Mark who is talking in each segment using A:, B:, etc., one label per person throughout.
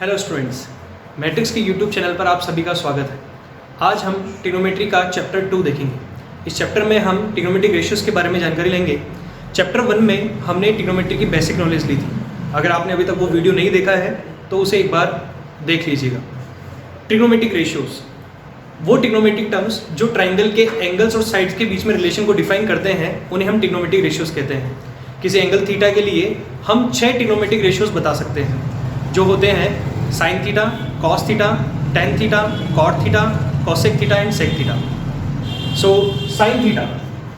A: Hello students, matrix के YouTube channel पर आप सभी का स्वागत है। आज हम ट्रिग्नोमेट्री का चैप्टर 2 देखेंगे। इस चैप्टर में हम ट्रिग्नोमेट्रिक रेशियोज़ के बारे में जानकारी लेंगे। चैप्टर 1 में हमने ट्रिग्नोमेट्री की बेसिक नॉलेज ली थी। अगर आपने अभी तक वो वीडियो नहीं देखा है तो उसे एक बार देख लीजिएगा। ट्रिग्नोमेट्रिक रेशियोज़ वो ट्रिग्नोमेट्रिक टर्म्स जो ट्राइंगल के एंगल्स और साइड्स के बीच में रिलेशन को डिफाइन करते हैं, उन्हें हम ट्रिग्नोमेट्रिक रेशियोज़ कहते हैं। किसी एंगल थीटा के लिए हम 6 ट्रिग्नोमेट्रिक रेशियोज़ बता सकते हैं, जो होते हैं sine theta, cos theta, tan theta, cot theta, cosec theta and sec theta. So sine theta,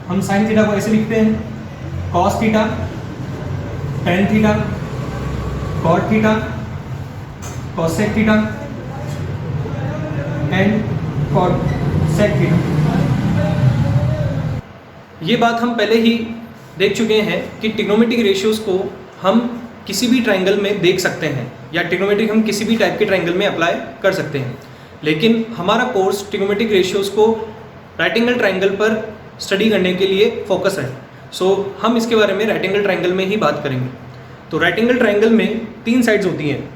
A: हम साइन थीटा को ऐसे लिखते हैं cos theta, tan theta, cot theta, cosec theta and cot sec theta. ये बात हम पहले ही देख चुके हैं कि ट्रिग्नोमेट्रिक रेशियोज़ को हम किसी भी ट्राइंगल में देख सकते हैं या ट्रिग्नोमेट्रिक हम किसी भी टाइप के ट्राइंगल में अप्लाई कर सकते हैं। लेकिन हमारा कोर्स ट्रिग्नोमेट्रिक रेशियोज़ को राइट एंगल ट्राइंगल पर स्टडी करने के लिए फोकस है। सो हम इसके बारे में राइट एंगल ट्राइंगल में ही बात करेंगे। तो राइट एंगल ट्राइंगल में 3 साइड्स होती हैं,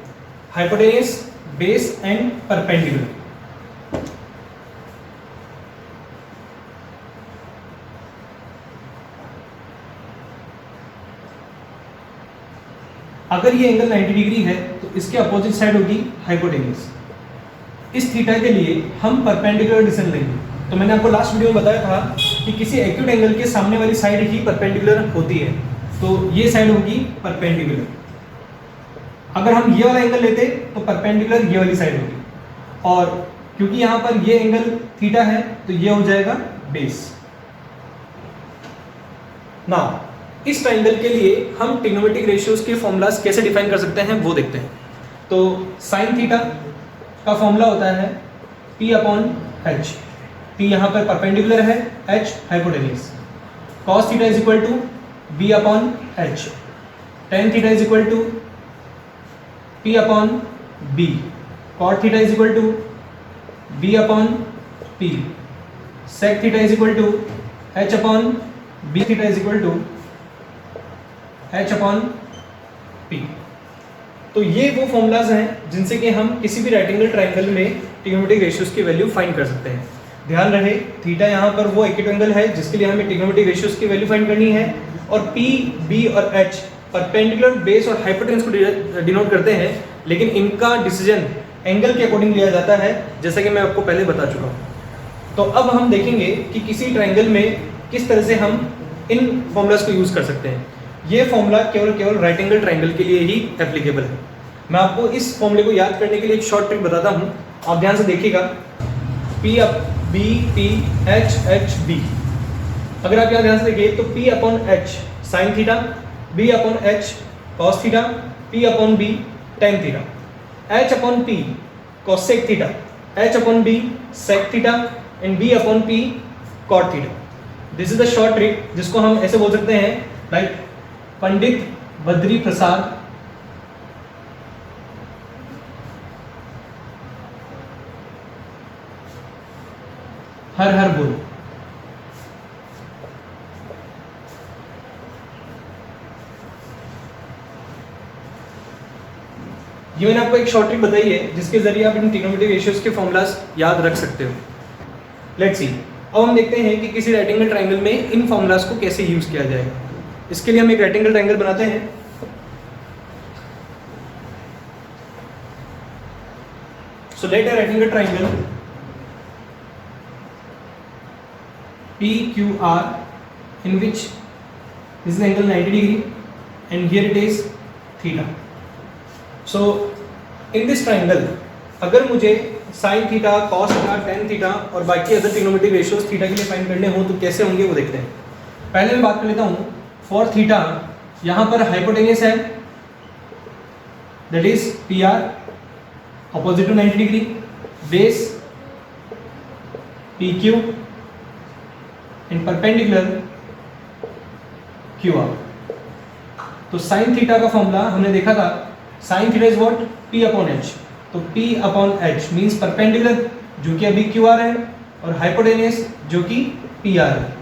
A: हाइपोटेन्यूस, बेस एंड परपेंडिकुलर। अगर ये एंगल 90 डिग्री है तो इसके अपोजिट साइड होगी हाइपोटेन्यूस। इस थीटा के लिए हम परपेंडिकुलर डिस्टेंस लेंगे। तो मैंने आपको लास्ट वीडियो में बताया था कि किसी एक्यूट एंगल के सामने वाली साइड ही परपेंडिकुलर होती है, तो ये साइड होगी परपेंडिकुलर। अगर हम ये वाला एंगल लेते तो परपेंडिकुलर ये वाली साइड होगी, और क्योंकि यहाँ पर ये एंगल थीटा है तो ये हो जाएगा बेस। ना इस ट्राइंगल के लिए हम ट्रिग्नोमेट्रिक रेशियोज़ के फॉर्मूलाज कैसे डिफाइन कर सकते हैं वो देखते हैं। तो साइन थीटा का फॉर्मूला होता है P अपॉन H। P यहाँ पर परपेंडिकुलर है, H hypotenuse. Cos theta is equal to B upon H। Tan theta is equal to P upon B। Cot theta is equal to B upon P। Sec theta is equal to H upon B। Theta is equal to H upon P। तो ये वो formulas हैं जिनसे कि हम किसी भी right angle triangle में ट्रिग्नोमेट्रिक रेशियोज़ की वैल्यू फाइंड कर सकते हैं। ध्यान रहे, थीटा यहाँ पर वो एक्यूट एंगल है जिसके लिए हमें ट्रिग्नोमेट्रिक रेशियोज़ की वैल्यू फाइंड करनी है, और P, B और H परपेंडिकुलर, बेस और हाइपोटेन्यूस को डिनोट करते हैं, लेकिन इनका डिसीजन एंगल के अकॉर्डिंग लिया जाता है, जैसा कि मैं आपको पहले बता चुका हूँ। तो अब हम देखेंगे कि किसी ट्राइंगल में किस तरह से हम इन फॉर्मूलाज को यूज़ कर सकते हैं। ये फॉर्मूला केवल राइट एंगल ट्राइंगल के लिए ही एप्लीकेबल है। मैं आपको इस फॉर्मूले को याद करने के लिए एक शॉर्ट ट्रिक बताता हूँ, आप ध्यान से देखिएगा। P B P H H B। अगर आप यहाँ ध्यान से देखिए तो P upon H sine theta, B upon H cos theta, P upon B tan theta, H upon P cosec theta, H upon B sec theta and B upon P cot theta. This is the short trick जिसको हम ऐसे बोल सकते हैं like Pandit Badri Prasad हर हर बोल। ये मैंने आपको एक शॉर्ट ट्रिक बताई है जिसके जरिए आप इन ट्रिग्नोमेट्रिक रेशियोज के फॉर्मूलाज याद रख सकते हो। लेट्स सी, अब हम देखते हैं कि किसी राइट एंगल ट्राइंगल में इन फॉर्मूलाज को कैसे यूज किया जाएगा। इसके लिए हम एक राइट एंगल ट्राइंगल बनाते हैं। So let a right angle triangle PQR in which this is angle 90 degree and here it is theta. So in this triangle अगर मुझे sign theta, cos theta, tan theta और बाकी other trigonometric ratios theta के लिए find करने हो तो कैसे होंगे वो देखते हैं। पहले मैं बात कर लेता हूँ फॉर थीटा। यहाँ पर हाइपोटेन्यूस है that is PR opposite to 90 degree, base PQ and perpendicular QR। तो साइन थीटा का फॉर्मूला हमने देखा था, sine theta is what P upon H। तो P upon H means perpendicular जो कि अभी QR है और हाइपोटेन्यूस जो कि PR है।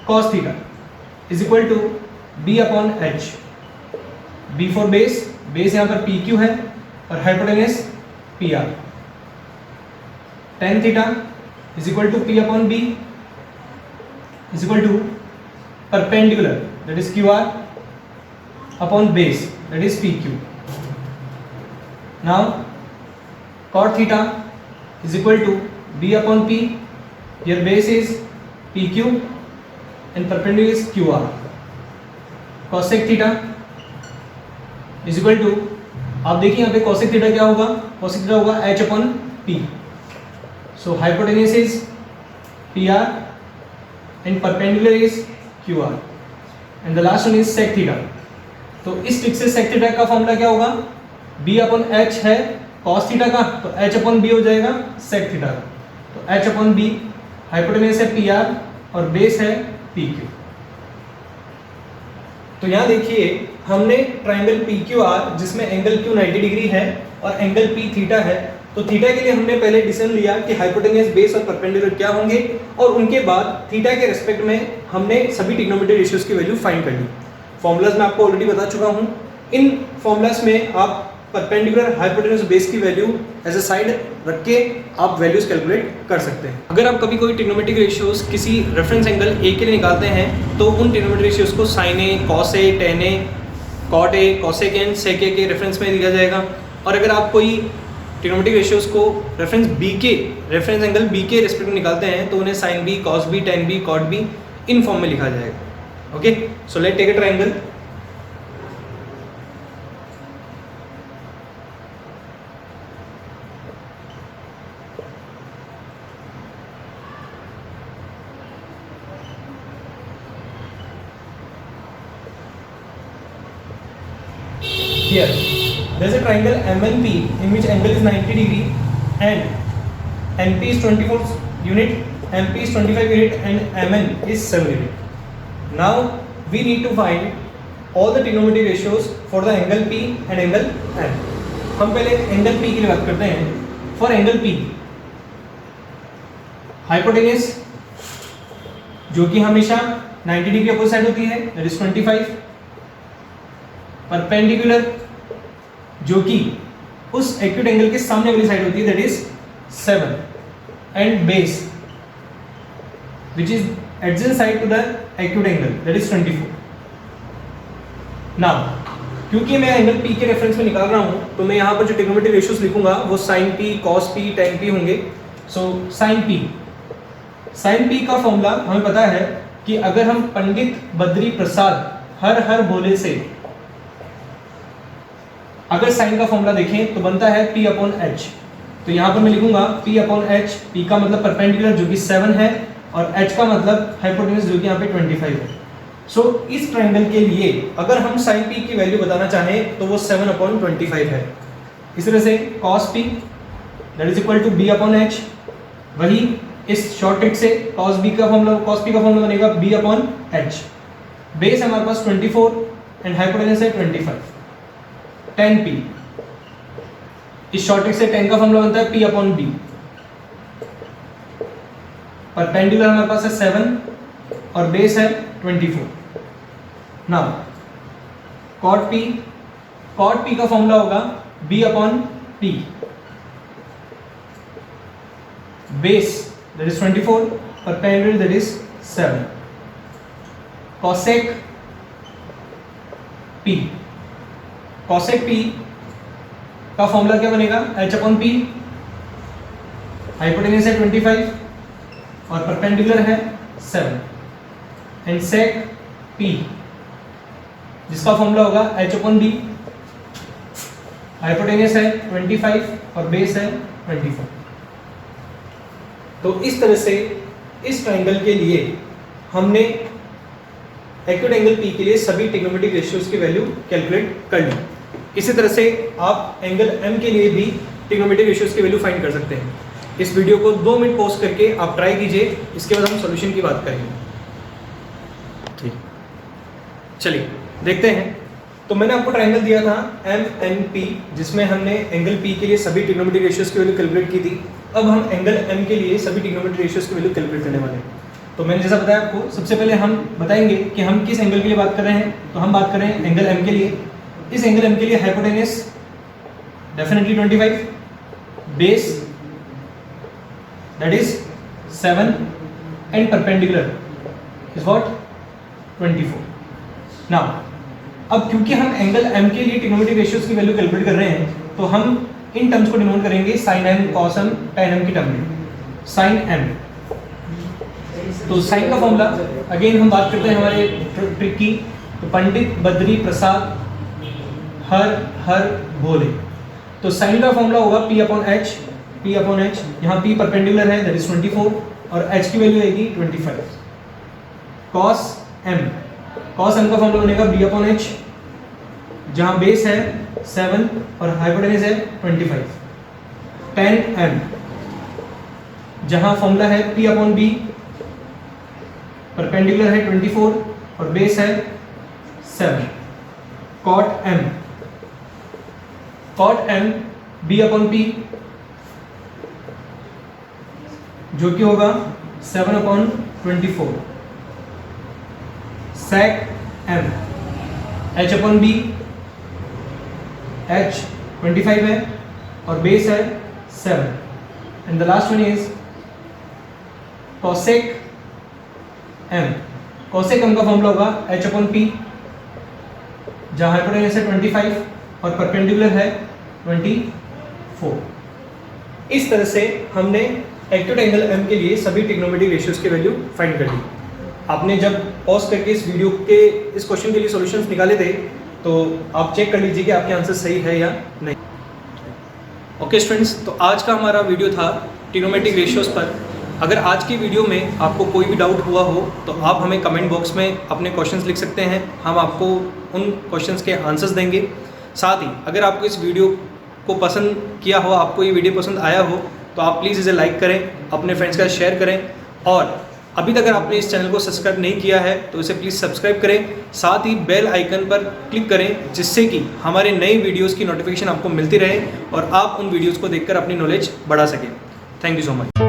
A: Cos theta is equal to B upon H। B for base, base यहाँ पर PQ है और hypotenuse P R. Tan theta is equal to P upon B is equal to perpendicular that is Q R upon base that is P Q. Now cot theta is equal to b upon p, here base is pq and perpendicular is qr. cosec theta is equal to, आप देखिए यहाँ पे cosec theta क्या होगा, cosec theta होगा h upon p. So hypotenuse is pr and perpendicular is qr and the last one is sec theta. तो इस trick से sec theta का फॉर्मूला क्या होगा, b upon h है cos थीटा का, तो h अपॉन बी हो जाएगा sec थीटा का। तो h अपॉन बी हाइपोटेनस है पी आर और बेस है पी क्यू। तो यहाँ देखिए हमने ट्राइंगल पी क्यू आर जिसमें एंगल क्यू 90 डिग्री है और एंगल पी थीटा है, तो थीटा के लिए हमने पहले डिसीजन लिया कि हाइपोटेनस, बेस और परपेंडिकुलर क्या होंगे, और उनके बाद थीटा के रेस्पेक्ट में हमने सभी ट्रिग्नोमेट्री रेशियोज की वैल्यू फाइंड कर ली। फॉर्मूलाज मैं आपको ऑलरेडी बता चुका हूँ। इन फॉर्मूलाज में आप परपेंडिकुलर, हाइपोटेनस, बेस की वैल्यू एज ए साइड रख के आप वैल्यूज कैलकुलेट कर सकते हैं। अगर आप कभी कोई ट्रिग्नोमेट्रिक रेशियोज किसी रेफरेंस एंगल ए के लिए निकालते हैं तो उन ट्रिग्नोमेट्रिक रेशियोज को sine A, cos A, tan A, cot A, cosec n, sec A के रेफरेंस में दिया जाएगा। और अगर आप कोई ट्रिग्नोमेट्रिक रेशियोज को रेफरेंस एंगल बी के रेस्पेक्ट में निकालते हैं तो उन्हें sine B, cos B, tan B, cot B in form में लिखा जाएगा। Okay, so let take a triangle. Here, there is a triangle MNP in which angle is 90 degree and NP is 24 unit, MP is 25 unit and MN is 7 unit. Now we need to find all the trigonometric ratios for the angle P and angle N. हम पहले angle P के लिए बात करते हैं। For angle P, hypotenuse जो कि हमेशा 90 डिग्री अपोजिट साइड होती है that is 25, परपेंडिकुलर जो कि उस एक्यूट एंगल के सामने वाली साइड होती है that is 7, and base which is adjacent side to the acute angle that is 24। Now क्योंकि मैं एंगल P के रेफरेंस में निकाल रहा हूं तो मैं यहां पर जो ट्रिग्नोमेट्रिक रेशियोज लिखूंगा वो sin P, cos P, tan P होंगे। सो sin P का फॉर्मूला हमें पता है कि अगर हम पंडित बद्री प्रसाद हर भोले से अगर साइन का फॉर्मूला देखें तो बनता है P अपॉन H। तो यहाँ पर मैं लिखूंगा P अपॉन H, P का मतलब परपेंडिकुलर जो कि 7 है और H का मतलब हाइपोटेनस जो कि यहाँ पे 25 है। सो इस ट्रायंगल के लिए अगर हम साइन P की वैल्यू बताना चाहें तो वो 7 अपॉन 25 है। इस तरह से cos P that is equal to B upon H, वही इस शॉर्ट ट्रिक से cos P का फॉर्मूला बनेगा B अपॉन H। बेस हमारे पास 24 एंड हाइपोटेनस है 25। tan P, इस शॉर्ट ट्रिक से tan का फॉर्मूला बनता है P अपॉन B। परपेंडिकुलर हमारे पास है 7 और बेस है 24। नाउ cot P का फॉर्मूला होगा B upon P, base that is 24, perpendicular that is 7। cosec P का फॉर्मूला क्या बनेगा H अपॉन P, हाइपोटेनस है 25 और परपेंडिकुलर है 7, एंड sec P जिसका फॉर्मूला होगा H अपॉन B, हाइपोटेनस है 25 और बेस है 24। तो इस तरह से इस ट्रायंगल के लिए हमने एक्यूट एंगल P के लिए सभी ट्रिग्नोमेट्रिक रेशियोज की वैल्यू कैलकुलेट कर ली। इसी तरह से आप एंगल M के लिए भी ट्रिग्नोमेट्रिक रेशियोज की वैल्यू फाइंड कर सकते हैं। इस वीडियो को 2 मिनट पॉज करके आप ट्राई कीजिए, इसके बाद हम सॉल्यूशन की बात करेंगे। ठीक, चलिए देखते हैं। तो मैंने आपको ट्रायंगल दिया था MNP जिसमें हमने एंगल P के लिए सभी ट्रिग्नोमेट्रिक रेशियोज की वैल्यू कैलकुलेट की थी। अब हम एंगल M के लिए सभी ट्रिग्नोमेट्रिक रेशियोज की वैल्यू कैलकुलेट करने वाले हैं। तो मैंने जैसा बताया आपको, सबसे पहले हम बताएंगे कि हम किस एंगल के लिए बात कर रहे हैं। तो हम बात कर रहे हैं एंगल M के लिए। इस एंगल M के लिए hypotenuse definitely 25. Base, that is 7, and perpendicular is what? 24. Now, अब क्योंकि हम एंगल m के लिए ट्रिग्नोमेट्रिक रेशियोज की वैल्यू कैलकुलेट कर रहे हैं, तो हम इन टर्म्स को डिनोट करेंगे sin m, cos m, tan m की टर्म में. sin m, तो sin का फॉर्मूला अगेन हम बात करते हैं हमारे ट्रिक की, तो पंडित बद्री प्रसाद हर हर भोले. तो sin का फॉर्मूला होगा p अपॉन h, यहाँ p परपेंडिकुलर है, दैट इज 24, और h की वैल्यू आएगी 25. cos m का फॉर्मूला बनेगा b अपॉन h, जहाँ बेस है 7 और हाइपोटेनस है 25. tan m, जहाँ फॉर्मूला है p अपॉन b, परपेंडिकुलर है 24 और बेस है 7. cot m b upon p, जो कि होगा 7 upon 24. sec m, h upon b, h 25 है और बेस है 7. And the last one is cosec m. cosec m का फॉर्मूला होगा h अपॉन p, जहाँ हाइपोटेनस है 25 और परपेंडिकुलर है 24. इस तरह से हमने एक्यूट एंगल m के लिए सभी ट्रिग्नोमेट्रिक रेशियोज की वैल्यू फाइंड कर ली. आपने जब पॉज करके इस वीडियो के इस क्वेश्चन के लिए सॉल्यूशंस निकाले थे, तो आप चेक कर लीजिए कि आपके आंसर सही है या नहीं. ओके स्टूडेंट्स, तो आज का हमारा वीडियो था ट्रिग्नोमेट्रिक रेशियोज पर. अगर आज की वीडियो में आपको कोई भी डाउट हुआ हो तो आप हमें कमेंट बॉक्स में अपने क्वेश्चंस लिख सकते हैं, हम आपको उन क्वेश्चंस के आंसर्स देंगे. साथ ही अगर आपको इस वीडियो को पसंद किया हो, आपको ये वीडियो पसंद आया हो, तो आप प्लीज़ इसे लाइक करें, अपने फ्रेंड्स का शेयर करें, और अभी तक अगर आपने इस चैनल को सब्सक्राइब नहीं किया है तो इसे प्लीज़ सब्सक्राइब करें. साथ ही बेल आइकन पर क्लिक करें, जिससे कि हमारे नए वीडियोज़ की नोटिफिकेशन आपको मिलती रहे और आप उन वीडियोज़ को देखकर अपनी नॉलेज बढ़ा सकें. Thank you so much.